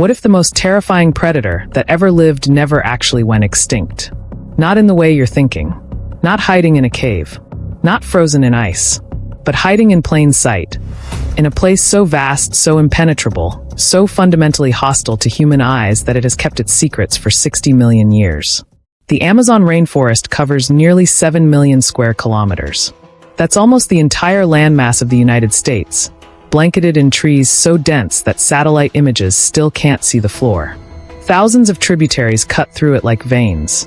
What if the most terrifying predator that ever lived never actually went extinct? Not in the way you're thinking. Not hiding in a cave. Not frozen in ice. But hiding in plain sight. In a place so vast, so impenetrable, so fundamentally hostile to human eyes that it has kept its secrets for 60 million years. The Amazon rainforest covers nearly 7 million square kilometers. That's almost the entire landmass of the United States, blanketed in trees so dense that satellite images still can't see the floor. Thousands of tributaries cut through it like veins.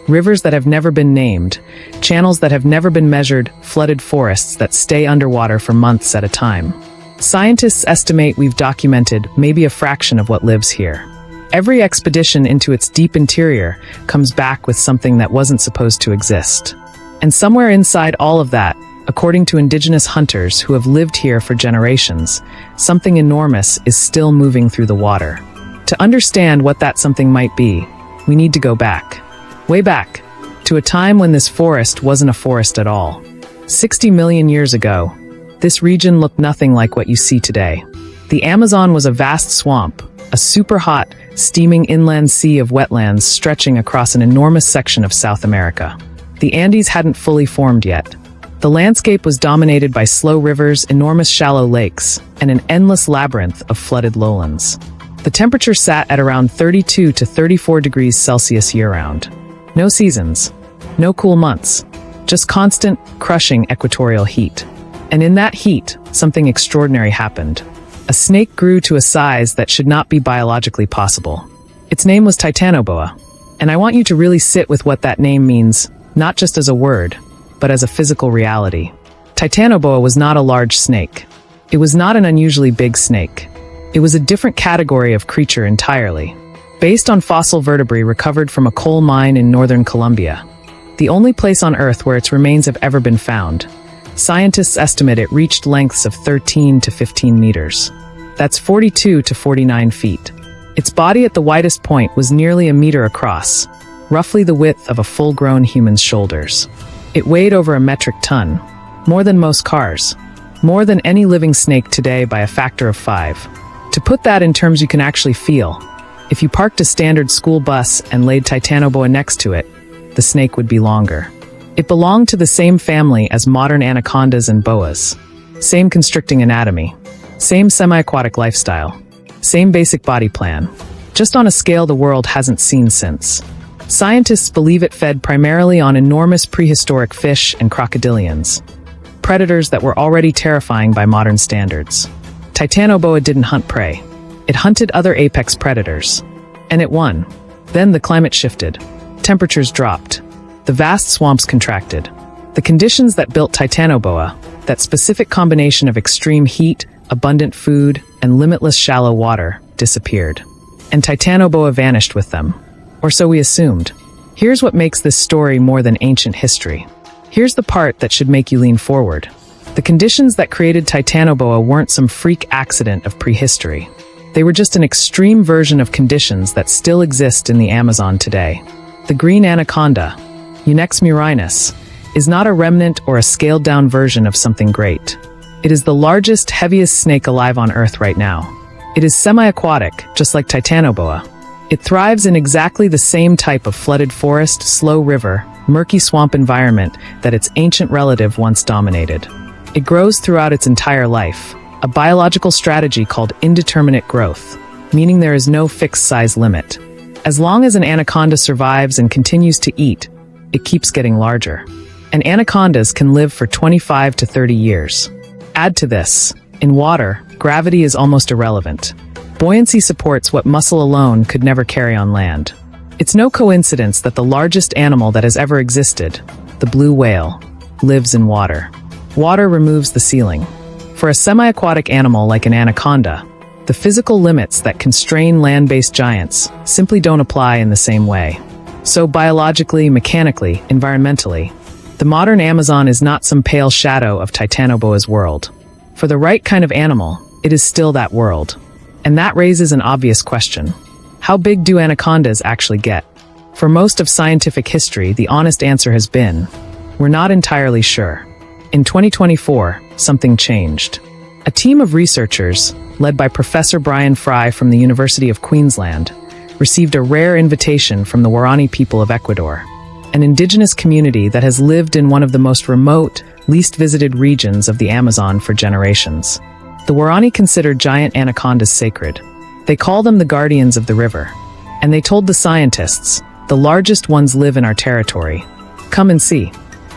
Rivers that have never been named, channels that have never been measured, flooded forests that stay underwater for months at a time. Scientists estimate we've documented maybe a fraction of what lives here. Every expedition into its deep interior comes back with something that wasn't supposed to exist. And somewhere inside all of that, according to indigenous hunters who have lived here for generations, something enormous is still moving through the water. To understand what that something might be, we need to go back. Way back, to a time when this forest wasn't a forest at all. 60 million years ago, this region looked nothing like what you see today. The Amazon was a vast swamp, a super hot, steaming inland sea of wetlands stretching across an enormous section of South America. The Andes hadn't fully formed yet. The landscape was dominated by slow rivers, enormous shallow lakes, and an endless labyrinth of flooded lowlands. The temperature sat at around 32 to 34 degrees Celsius year-round. No seasons, no cool months, just constant, crushing equatorial heat. And in that heat, something extraordinary happened. A snake grew to a size that should not be biologically possible. Its name was Titanoboa, and I want you to really sit with what that name means, not just as a word, but as a physical reality. Titanoboa was not a large snake. It was not an unusually big snake. It was a different category of creature entirely. Based on fossil vertebrae recovered from a coal mine in northern Colombia, the only place on Earth where its remains have ever been found, scientists estimate it reached lengths of 13 to 15 meters. That's 42 to 49 feet. Its body at the widest point was nearly a meter across, roughly the width of a full-grown human's shoulders. It weighed over a metric ton, more than most cars, more than any living snake today by a factor of 5. To put that in terms you can actually feel, if you parked a standard school bus and laid Titanoboa next to it, the snake would be longer. It belonged to the same family as modern anacondas and boas. Same constricting anatomy. Same semi-aquatic lifestyle. Same basic body plan. Just on a scale the world hasn't seen since. Scientists believe it fed primarily on enormous prehistoric fish and crocodilians. Predators that were already terrifying by modern standards. Titanoboa didn't hunt prey. It hunted other apex predators. And it won. Then the climate shifted. Temperatures dropped. The vast swamps contracted. The conditions that built Titanoboa, that specific combination of extreme heat, abundant food, and limitless shallow water, disappeared. And Titanoboa vanished with them. Or so we assumed. Here's what makes this story more than ancient history. Here's the part that should make you lean forward. The conditions that created Titanoboa weren't some freak accident of prehistory. They were just an extreme version of conditions that still exist in the Amazon today. The green anaconda, Unex murinus, is not a remnant or a scaled-down version of something great. It is the largest, heaviest snake alive on Earth right now. It is semi-aquatic, just like Titanoboa. It thrives in exactly the same type of flooded forest, slow river, murky swamp environment that its ancient relative once dominated. It grows throughout its entire life, a biological strategy called indeterminate growth, meaning there is no fixed size limit. As long as an anaconda survives and continues to eat, it keeps getting larger. And anacondas can live for 25 to 30 years. Add to this, in water, gravity is almost irrelevant. Buoyancy supports what muscle alone could never carry on land. It's no coincidence that the largest animal that has ever existed, the blue whale, lives in water. Water removes the ceiling. For a semi-aquatic animal like an anaconda, the physical limits that constrain land-based giants simply don't apply in the same way. So biologically, mechanically, environmentally, the modern Amazon is not some pale shadow of Titanoboa's world. For the right kind of animal, it is still that world. And that raises an obvious question. How big do anacondas actually get? For most of scientific history, the honest answer has been, we're not entirely sure. In 2024, something changed. A team of researchers, led by Professor Brian Fry from the University of Queensland, received a rare invitation from the Waorani people of Ecuador, an indigenous community that has lived in one of the most remote, least visited regions of the Amazon for generations. The Waorani considered giant anacondas sacred. They call them the guardians of the river. And they told the scientists, the largest ones live in our territory. Come and see.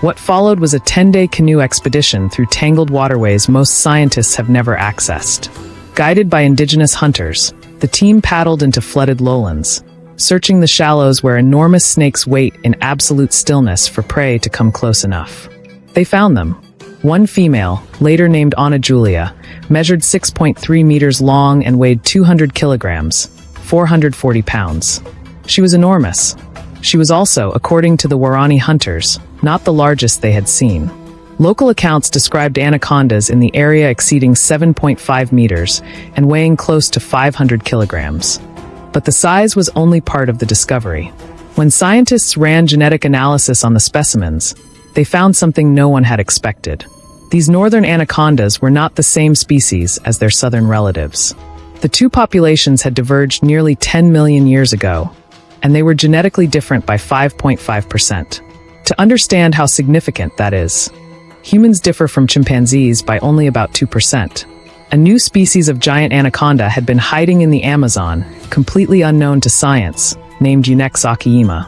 What followed was a 10-day canoe expedition through tangled waterways most scientists have never accessed. Guided by indigenous hunters, the team paddled into flooded lowlands, searching the shallows where enormous snakes wait in absolute stillness for prey to come close enough. They found them. One female, later named Ana Julia, measured 6.3 meters long and weighed 200 kilograms, 440 pounds. She was enormous. She was also, according to the Waorani hunters, not the largest they had seen. Local accounts described anacondas in the area exceeding 7.5 meters and weighing close to 500 kilograms. But the size was only part of the discovery. When scientists ran genetic analysis on the specimens, they found something no one had expected. These northern anacondas were not the same species as their southern relatives. The two populations had diverged nearly 10 million years ago, and they were genetically different by 5.5%. To understand how significant that is, humans differ from chimpanzees by only about 2%. A new species of giant anaconda had been hiding in the Amazon, completely unknown to science, named Unex akiyima,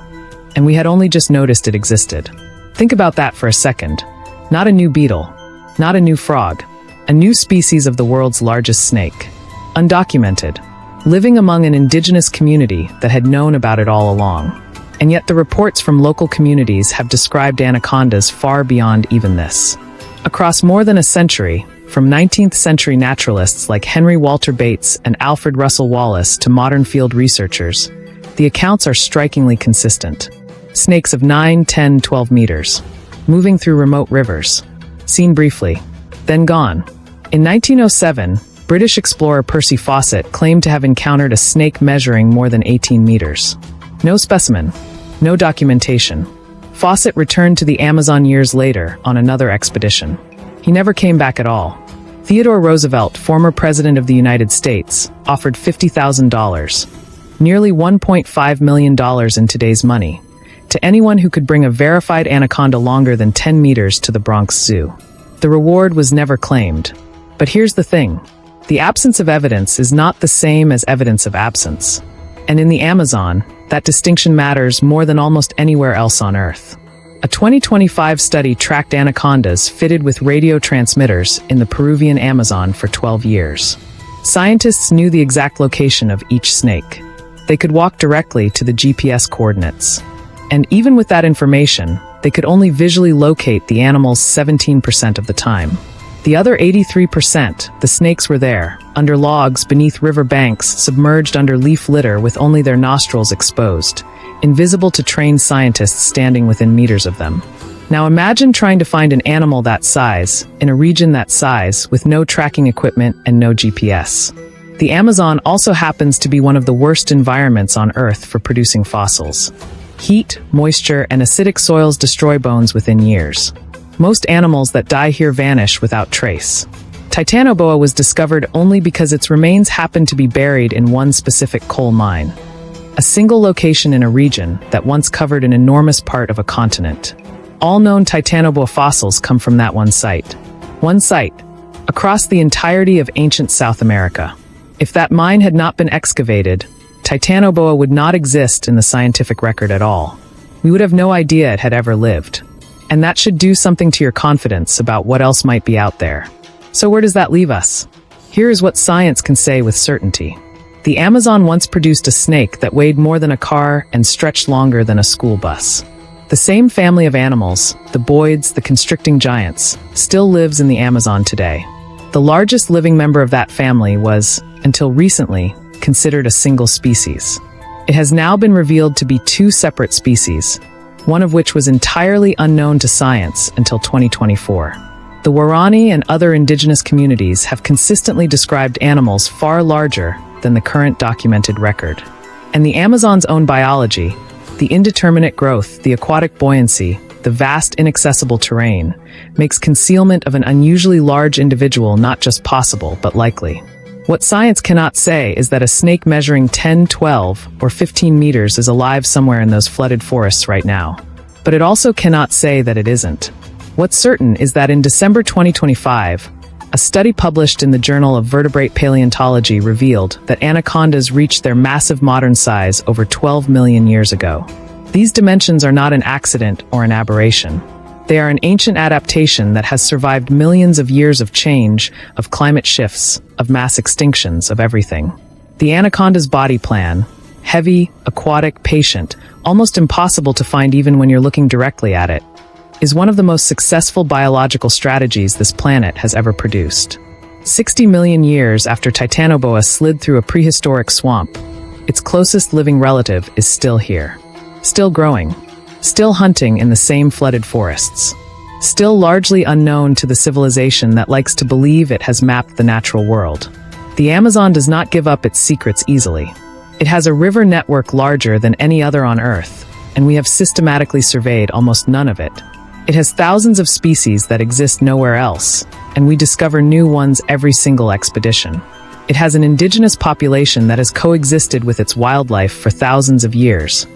and we had only just noticed it existed. Think about that for a second. Not a new beetle, not a new frog, a new species of the world's largest snake. Undocumented, living among an indigenous community that had known about it all along. And yet the reports from local communities have described anacondas far beyond even this. Across more than a century, from 19th century naturalists like Henry Walter Bates and Alfred Russel Wallace to modern field researchers, the accounts are strikingly consistent. Snakes of 9, 10, 12 meters, moving through remote rivers, seen briefly, then gone. In 1907, British explorer Percy Fawcett claimed to have encountered a snake measuring more than 18 meters. No specimen, no documentation. Fawcett returned to the Amazon years later on another expedition. He never came back at all. Theodore Roosevelt, former president of the United States, offered $50,000, nearly $1.5 million in today's money, to anyone who could bring a verified anaconda longer than 10 meters to the Bronx Zoo. The reward was never claimed. But here's the thing. The absence of evidence is not the same as evidence of absence. And in the Amazon, that distinction matters more than almost anywhere else on Earth. A 2025 study tracked anacondas fitted with radio transmitters in the Peruvian Amazon for 12 years. Scientists knew the exact location of each snake. They could walk directly to the GPS coordinates. And even with that information, they could only visually locate the animals 17% of the time. The other 83%, the snakes were there, under logs, beneath river banks, submerged under leaf litter with only their nostrils exposed, invisible to trained scientists standing within meters of them. Now imagine trying to find an animal that size, in a region that size, with no tracking equipment and no GPS. The Amazon also happens to be one of the worst environments on Earth for producing fossils. Heat, moisture, and acidic soils destroy bones within years. Most animals that die here vanish without trace. Titanoboa was discovered only because its remains happened to be buried in one specific coal mine. A single location in a region that once covered an enormous part of a continent. All known Titanoboa fossils come from that one site. One site, across the entirety of ancient South America. If that mine had not been excavated, Titanoboa would not exist in the scientific record at all. We would have no idea it had ever lived. And that should do something to your confidence about what else might be out there. So where does that leave us? Here is what science can say with certainty. The Amazon once produced a snake that weighed more than a car and stretched longer than a school bus. The same family of animals, the boids, the constricting giants, still lives in the Amazon today. The largest living member of that family was, until recently, considered a single species. It has now been revealed to be two separate species, one of which was entirely unknown to science until 2024. The Waorani and other indigenous communities have consistently described animals far larger than the current documented record. And the Amazon's own biology, the indeterminate growth, the aquatic buoyancy, the vast inaccessible terrain, makes concealment of an unusually large individual not just possible, but likely. What science cannot say is that a snake measuring 10, 12, or 15 meters is alive somewhere in those flooded forests right now. But it also cannot say that it isn't. What's certain is that in December 2025, a study published in the Journal of Vertebrate Paleontology revealed that anacondas reached their massive modern size over 12 million years ago. These dimensions are not an accident or an aberration. They are an ancient adaptation that has survived millions of years of change, of climate shifts, of mass extinctions, of everything. The anaconda's body plan, heavy, aquatic, patient, almost impossible to find even when you're looking directly at it, is one of the most successful biological strategies this planet has ever produced. 60 million years after Titanoboa slid through a prehistoric swamp, its closest living relative is still here. Still growing. Still hunting in the same flooded forests. Still largely unknown to the civilization that likes to believe it has mapped the natural world. The Amazon does not give up its secrets easily. It has a river network larger than any other on Earth, and we have systematically surveyed almost none of it. It has thousands of species that exist nowhere else, and we discover new ones every single expedition. It has an indigenous population that has coexisted with its wildlife for thousands of years,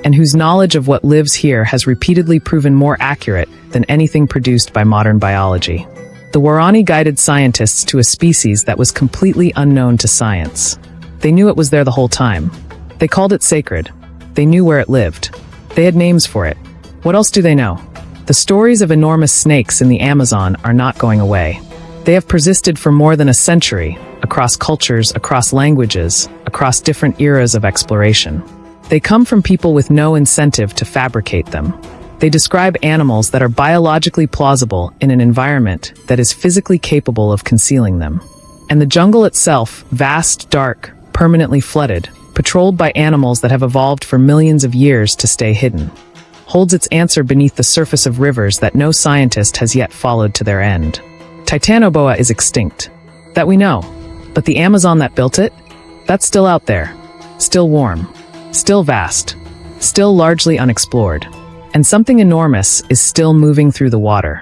and whose knowledge of what lives here has repeatedly proven more accurate than anything produced by modern biology. The Warani guided scientists to a species that was completely unknown to science. They knew it was there the whole time. They called it sacred. They knew where it lived. They had names for it. What else do they know? The stories of enormous snakes in the Amazon are not going away. They have persisted for more than a century, across cultures, across languages, across different eras of exploration. They come from people with no incentive to fabricate them. They describe animals that are biologically plausible in an environment that is physically capable of concealing them. And the jungle itself, vast, dark, permanently flooded, patrolled by animals that have evolved for millions of years to stay hidden, holds its answer beneath the surface of rivers that no scientist has yet followed to their end. Titanoboa is extinct. That we know. But the Amazon that built it? That's still out there. Still warm. Still vast, still largely unexplored, and something enormous is still moving through the water.